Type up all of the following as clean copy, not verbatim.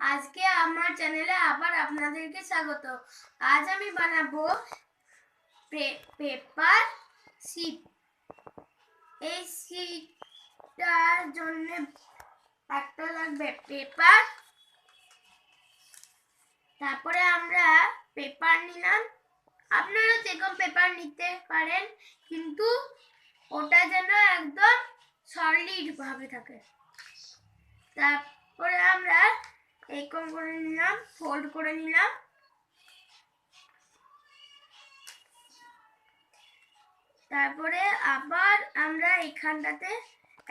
আজকে আমার চ্যানেলে আবার আপনাদেরকে স্বাগত। আজ আমি বানাবো পেপার শিট। এই শিটটার জন্য একটা লাগবে পেপার, তারপরে আমরা পেপার নিলাম। আপনারা যেরকম পেপার নিতে পারেন, কিন্তু ওটা যেন একদম সলিড ভাবে থাকে। তারপরে আমরা এরকম করে নিলাম, ফোল্ড করে নিলাম। তারপরে আবার আমরা এখানটাতে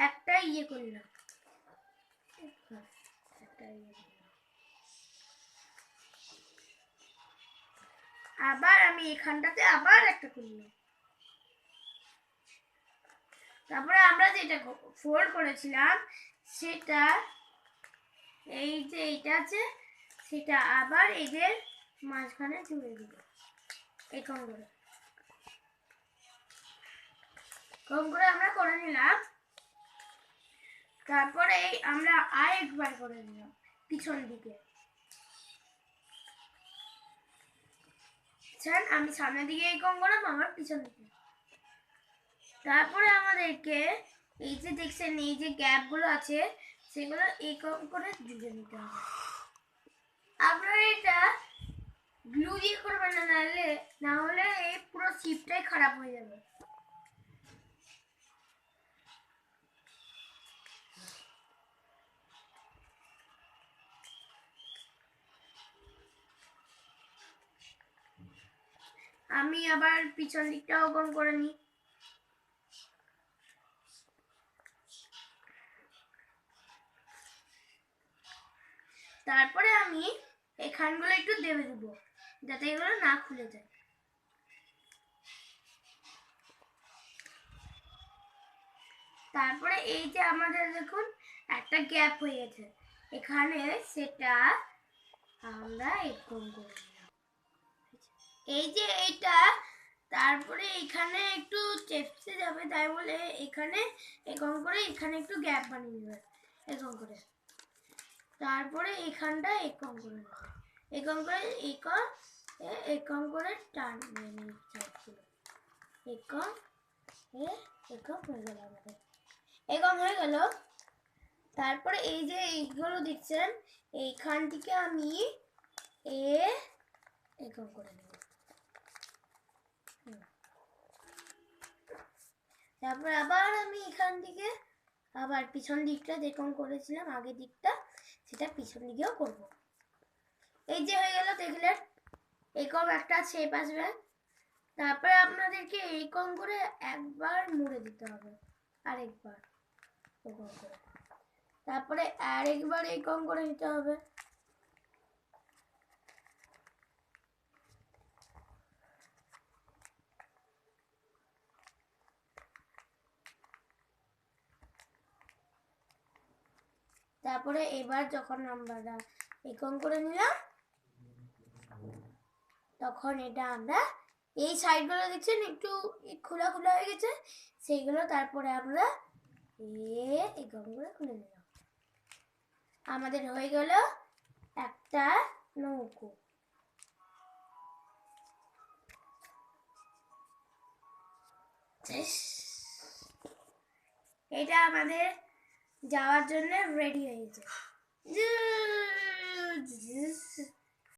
একটা করলাম, আবার আমি এখানটাতে আবার একটা করলাম। তারপরে আমরা যেটা ফোল্ড করেছিলাম সেটা এই যে এইটা আছে, সেটা আবার এদের মাঝখানে জুড়ে দিব এরকম করে। কম করে আমরা করে নিলাম। তারপরে আমরা আরেকবার করে নিলাম পিছন দিকে। আমি সামনের দিকে এরকম করলাম, আমার পিছন দিকে। তারপরে আমাদেরকে এই যে দেখছেন এই যে গ্যাপ গুলো আছে সেগুলো এরকম করে জুড়ে নিতে হবে। আপনারা এটা গ্লু দিয়ে করবেন না হলে এই পুরো শিপটাই খারাপ হয়ে যাবে। আমি আবার পিছন দিকটাও কম করে নিই। তারপরে আমি এখানগুলো একটু দেবে দেবো যাতে এগুলো না খুলে যায়। তারপরে এই যে আমাদের দেখুন একটা গ্যাপ হয়ে গেছে এখানে, সেটা আমরা এরকম করে নিলাম। এই যে এইটা, তারপরে এখানে একটু চেপসে যাবে, তাই বলে এখানে এরকম করে এখানে একটু গ্যাপ বানিয়ে নেবে এরকম করে। তারপরে এখানটা এরকম করে নেবে, এরকম করে এরকম করে টানবে এরকম এরকম হয়ে গেল আমাদের, এরকম হয়ে গেল। তারপরে এই যে এইগুলো দেখছেন এইখান থেকে আমি এরকম করে নেব। তারপর আবার আমি এখান থেকে আবার পিছন দিকটা যেরকম করেছিলাম আগের দিকটা, সেটা পিছন দিকেও করব। এই যে হয়ে গেল, দেখলেন এরকম একটা শেপ আসবে। তারপরে আপনাদেরকে এরকম করে একবার মুড়ে দিতে হবে, আরেকবার এরকম করে, তারপরে আরেকবার এরকম করে নিতে হবে। তারপরে এবার যখন আমরা এরকম করে নিলাম, তখন এটা আমরা এই সাইডগুলো দেখছেন একটু খোলা খোলা হয়ে গেছে, সেইগুলো তারপরে আমরা এরকম করে খুলে নিলাম। আমাদের হয়ে গেল একটা নৌকো। এটা আমাদের যাওয়ার জন্য রেডি হয়ে গেছে।